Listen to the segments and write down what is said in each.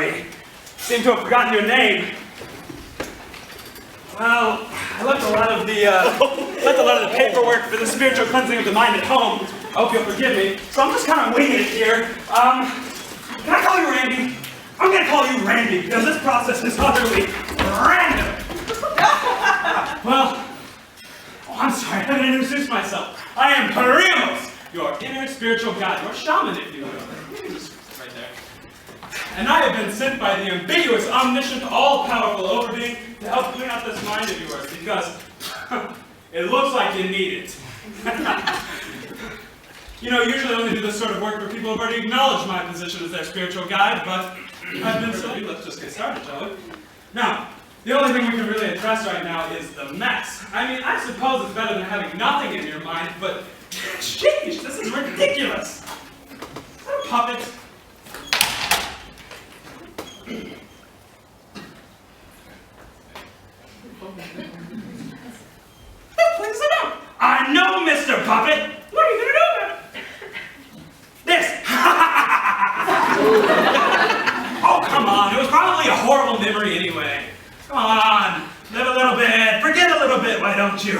sorry. Seem to have forgotten your name. Well, I left a lot of the paperwork for the spiritual cleansing of the mind at home. I hope you'll forgive me. So I'm just kind of winging it here. Can I call you Randy? I'm going to call you Randy because this process is utterly random. Well, I'm sorry, I haven't introduced myself. I am Parimos, your inner spiritual guide, or shaman, if you will. Right there. And I have been sent by the ambiguous, omniscient, all-powerful Overbeing to help clean out this mind of yours, because it looks like you need it. You know, usually I only do this sort of work for people who've already acknowledged my position as their spiritual guide, but I've been so let's just get started, shall we? Now, the only thing we can really address right now is the mess. I mean, I suppose it's better than having nothing in your mind, but sheesh, this is ridiculous. Is that a puppet? Please sit down. I know, Mr. Puppet. What are you going to do about it? This. Oh, come on. It was probably a horrible memory anyway. Come on. Live a little bit. Forget a little bit, why don't you?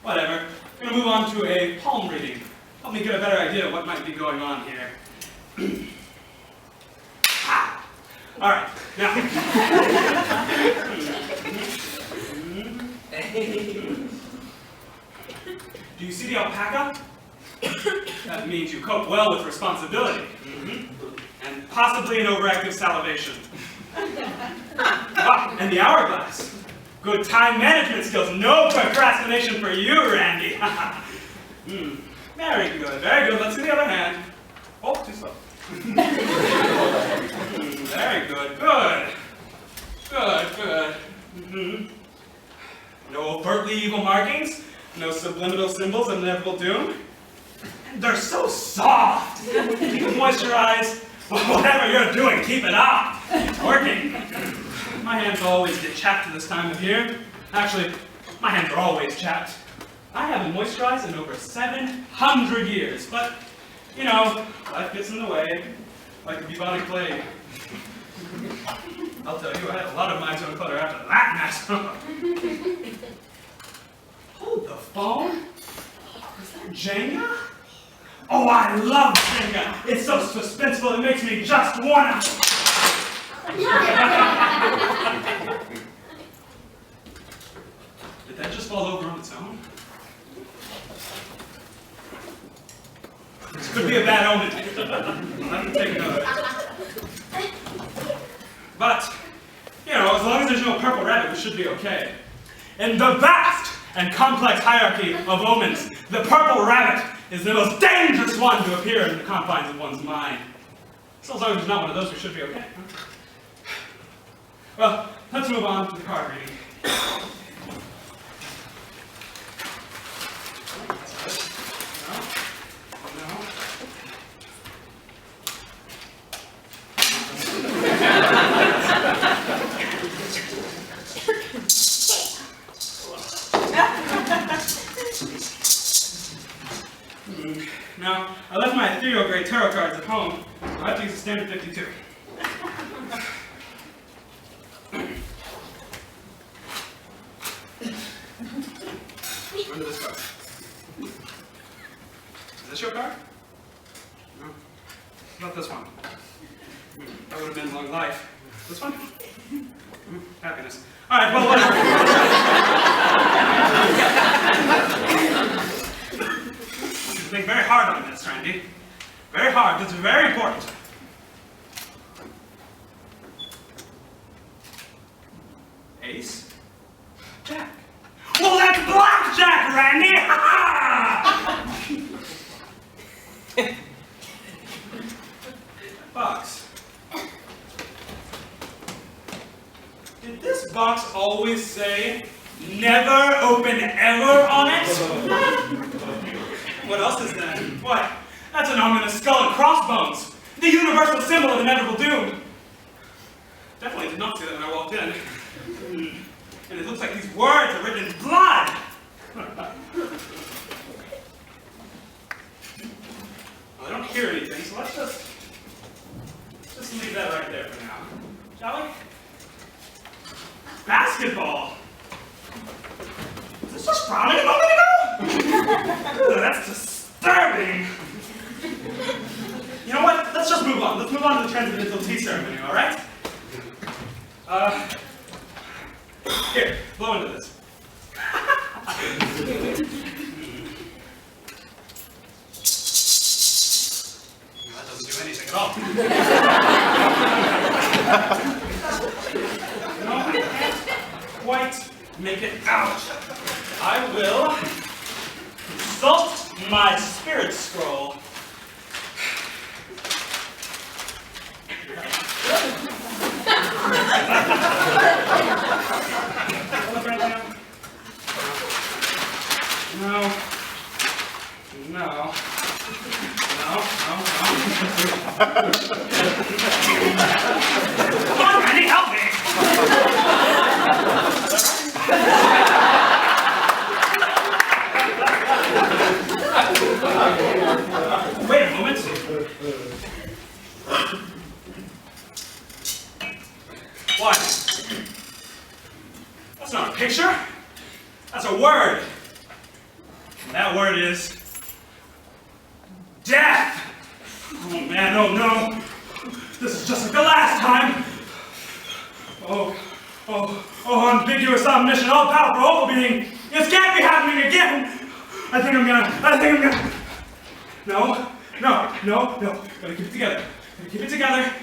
Whatever. I'm going to move on to a palm reading. Help me get a better idea of what might be going on here. All right. Now. Do you see the alpaca? That means you cope well with responsibility. And possibly an overactive salivation. And the hourglass. Good time management skills. No procrastination for you, Randy. Very good, very good. Let's see the other hand. Oh, too slow. Very good, good. Good. No overtly evil markings, no subliminal symbols of inevitable doom. They're so soft. Keep them moisturized. Whatever you're doing, keep it up. It's working. My hands always get chapped this time of year. Actually, my hands are always chapped. I haven't moisturized in over 700 years, but, you know, life gets in the way, like the bubonic plague. I'll tell you, I had a lot of minds on clutter after that mess. Hold the phone? Is that Jenga? Oh, I love Jenga! It's so suspenseful, it makes me just wanna... Did that just fall over on its own? This could be a bad omen. I'll have to take another. But, you know, as long as there's no purple rabbit, we should be okay. In the vast and complex hierarchy of omens, the purple rabbit is the most dangerous one to appear in the confines of one's mind. So as long as there's not one of those, we should be okay. Well, let's move on to the card reading. Now, I left my ethereal gray tarot cards at home, so I have to use a standard 52. When did this go? Is this your card? No. Not this one. That would have been long life. This one? Happiness. Alright, well, whatever. Think very hard on this, Randy. Very hard. This is very important. Ace? Jack. Well, that's blackjack, Randy! Box. Did this box always say, never open ever on it? What else is that? What? That's an ominous skull and crossbones. The universal symbol of inevitable doom. Definitely did not see that when I walked in. And it looks like these words are written in blood. Well, I don't hear anything, so let's just leave that right there for now. Shall we? Basketball. Was this just frowning a moment ago? That's disturbing. You know what? Let's just move on. Let's move on to the transcendental tea ceremony, all right? Here, blow into this. That doesn't do anything at all. No, I can't quite make it out. I will consult my spirit scroll. No. Come on, Randy, help me! Wait a moment. What? That's not a picture. That's a word. And that word is death. Oh man, oh no. This is just like the last time. Oh, ambiguous, omniscient, all-powerful, all-being. This can't be happening again. I think I'm gonna. No. Gotta keep it together.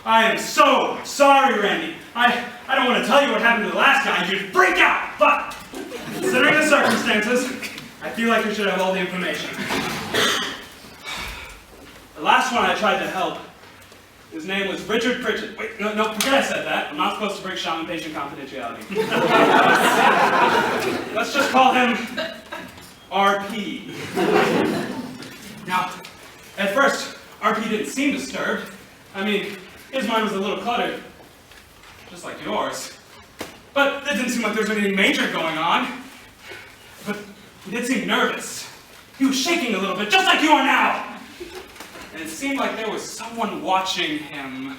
I am so sorry, Randy. I don't want to tell you what happened to the last guy. You'd freak out. But considering the circumstances, I feel like you should have all the information. The last one I tried to help, his name was Richard Pritchett. Wait, no, forget I said that. I'm not supposed to break shaman patient confidentiality. Let's just call him RP. Now, at first, RP didn't seem disturbed. I mean, his mind was a little cluttered, just like yours. But it didn't seem like there was anything major going on. But he did seem nervous. He was shaking a little bit, just like you are now. And it seemed like there was someone watching him.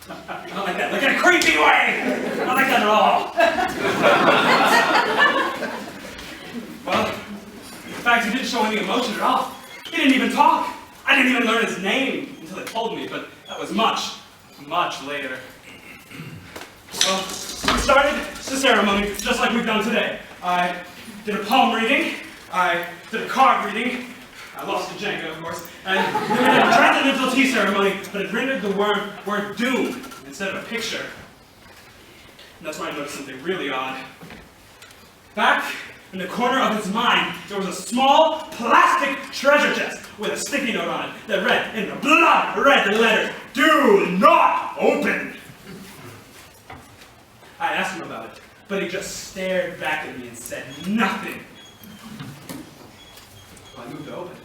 Not like that, like in a creepy way! Not like that at all. Well, in fact, he didn't show any emotion at all. He didn't even talk. I didn't even learn his name until they told me, but that was much later. Well, we started the ceremony just like we've done today. I did a palm reading, I did a card reading, I lost to Jenga, of course, and then we did a transcendental tea ceremony, but it rendered the word doom instead of a picture. And that's where I noticed something really odd. Back in the corner of his mind, there was a small plastic treasure chest with a sticky note on it that read in the blood red letters, "Do not open." I asked him about it, but he just stared back at me and said nothing. I moved to open it.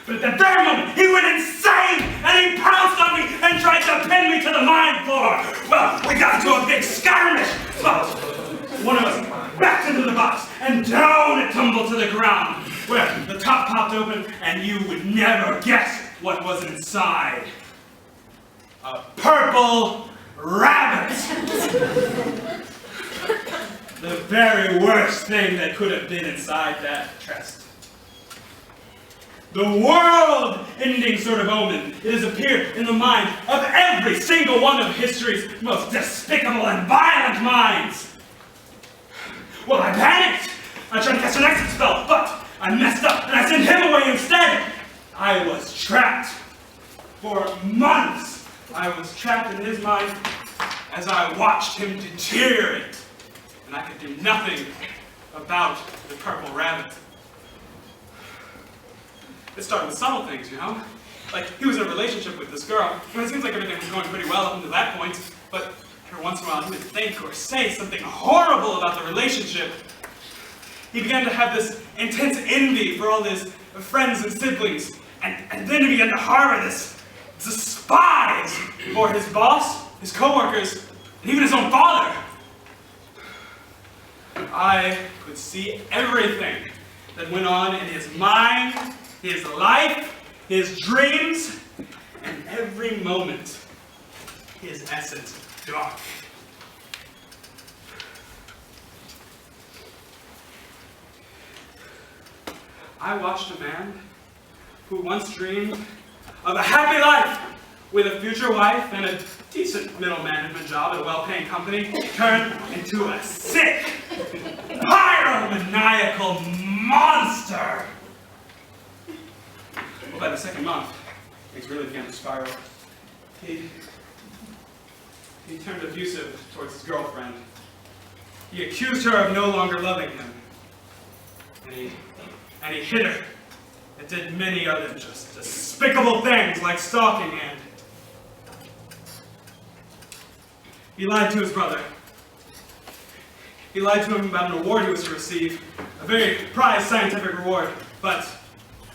But at that very moment, he went insane, and he pounced on me and tried to pin me to the mine floor. Well, we got into a big skirmish, but one of us backed into the box, and down it tumbled to the ground, where the top popped open, and you would never guess what was inside. A purple rabbit! The very worst thing that could have been inside that chest. The world-ending sort of omen. It has appeared in the mind of every single one of history's most despicable and violent minds. Well, I panicked. I tried to cast an exit spell, but I messed up and I sent him away instead. I was trapped. For months, I was trapped in his mind as I watched him deteriorate. And I could do nothing about the purple rabbit. It started with subtle things, you know? Like, he was in a relationship with this girl, and it seems like everything was going pretty well up until that point, but every once in a while he would think or say something horrible about the relationship. He began to have this intense envy for all his friends and siblings, and then he began to harbor this despise for his boss, his co-workers, and even his own father. I could see everything that went on in his mind, his life, his dreams, and every moment his essence dark. I watched a man who once dreamed of a happy life with a future wife and a decent middle management job at a well-paying company turn into a sick, pyromaniacal monster. Well, by the second month, things really began to spiral. He turned abusive towards his girlfriend. He accused her of no longer loving him. And he hit her and did many other just despicable things like stalking, and he lied to his brother. He lied to him about an award he was to receive, a very prized scientific reward, but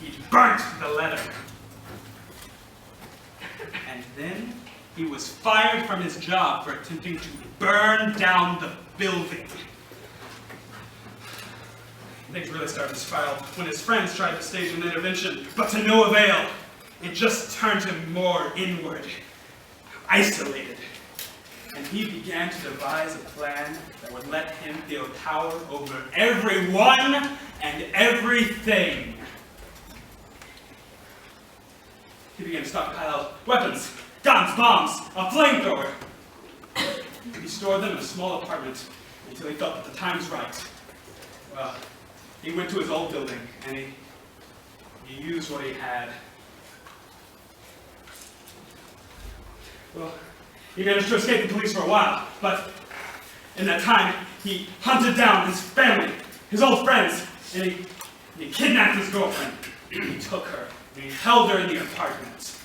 he burnt the letter. And then he was fired from his job for attempting to burn down the building. Things really started to spiral when his friends tried to stage an intervention, but to no avail. It just turned him more inward, isolated. And he began to devise a plan that would let him feel power over everyone and everything. He began to stockpile weapons, guns, bombs, a flamethrower. He stored them in a small apartment until he felt that the time was right. Well, he went to his old building and he used what he had. Well, he managed to escape the police for a while, but in that time, he hunted down his family, his old friends, and he kidnapped his girlfriend. He took her, and he held her in the apartment.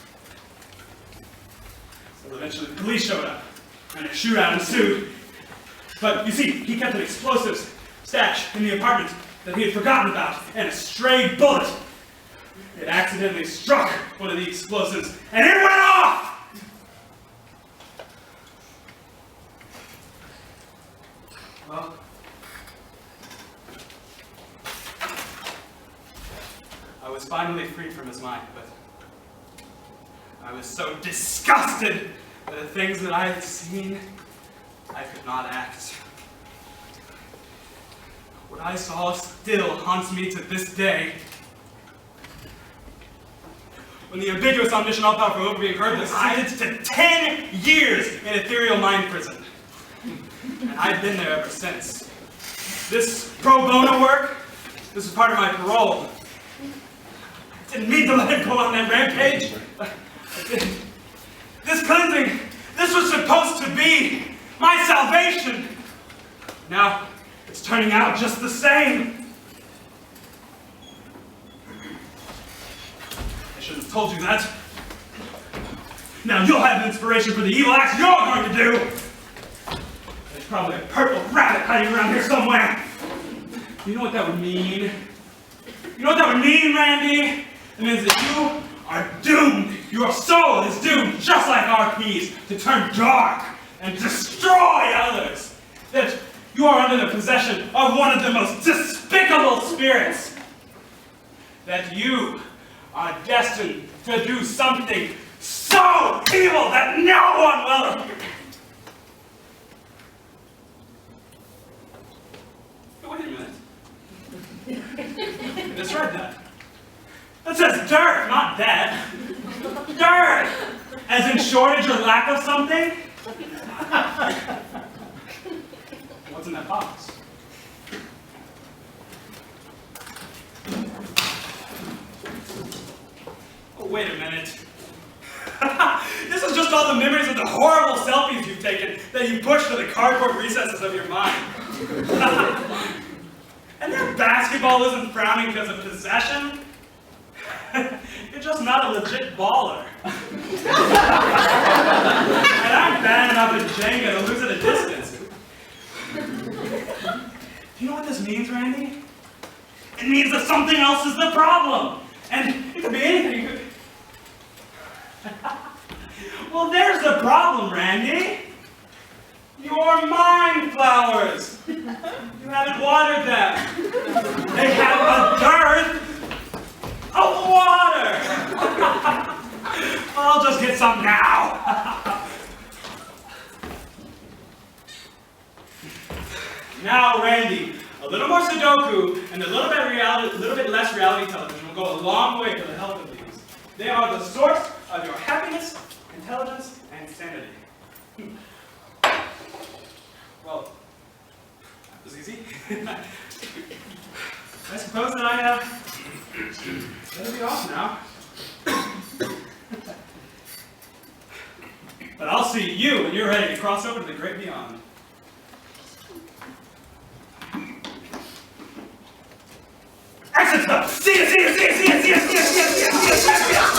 Well, eventually the police showed up, and a shootout ensued. But you see, he kept an explosives stash in the apartment that he had forgotten about, and a stray bullet. It accidentally struck one of the explosives, and it went off! Well, I was finally freed from his mind, but I was so disgusted by the things that I had seen, I could not act. What I saw still haunts me to this day. When the ambiguous omniscient all-powerful overbeing heard was sentenced to 10 years in ethereal mind prison. And I've been there ever since. This pro bono work, this is part of my parole. I didn't mean to let him go on that rampage. This cleansing, this was supposed to be my salvation. Now, it's turning out just the same. I shouldn't have told you that. Now you'll have an inspiration for the evil acts you're going to do. There's probably a purple rabbit hiding around here somewhere. You know what that would mean? You know what that would mean, Randy? It means that you are doomed. Your soul is doomed, just like RP's, to turn dark and destroy others. That you are under the possession of one of the most despicable spirits. That you are destined to do something so evil that no one will. Wait a minute. I misread that. That says dirt, not dead. Dirt! As in shortage or lack of something? What's in that box? Oh, wait a minute. This is just all the memories of the horrible selfies you've taken that you pushed to the cardboard recesses of your mind. And that basketball isn't frowning because of possession. You're just not a legit baller. And I'm bad enough at Jenga to lose at a distance. Do you know what this means, Randy? It means that something else is the problem. And it could be anything. You could... Well, there's the problem, Randy. Your mind flowers. You haven't watered them. They have a dearth of water. I'll just And a little bit less reality television will go a long way for the health of these. They are the source of your happiness, intelligence, and sanity. Well, that was easy. I suppose that I better be off now. But I'll see you when you're ready to cross over to the great beyond. Exit! See ya!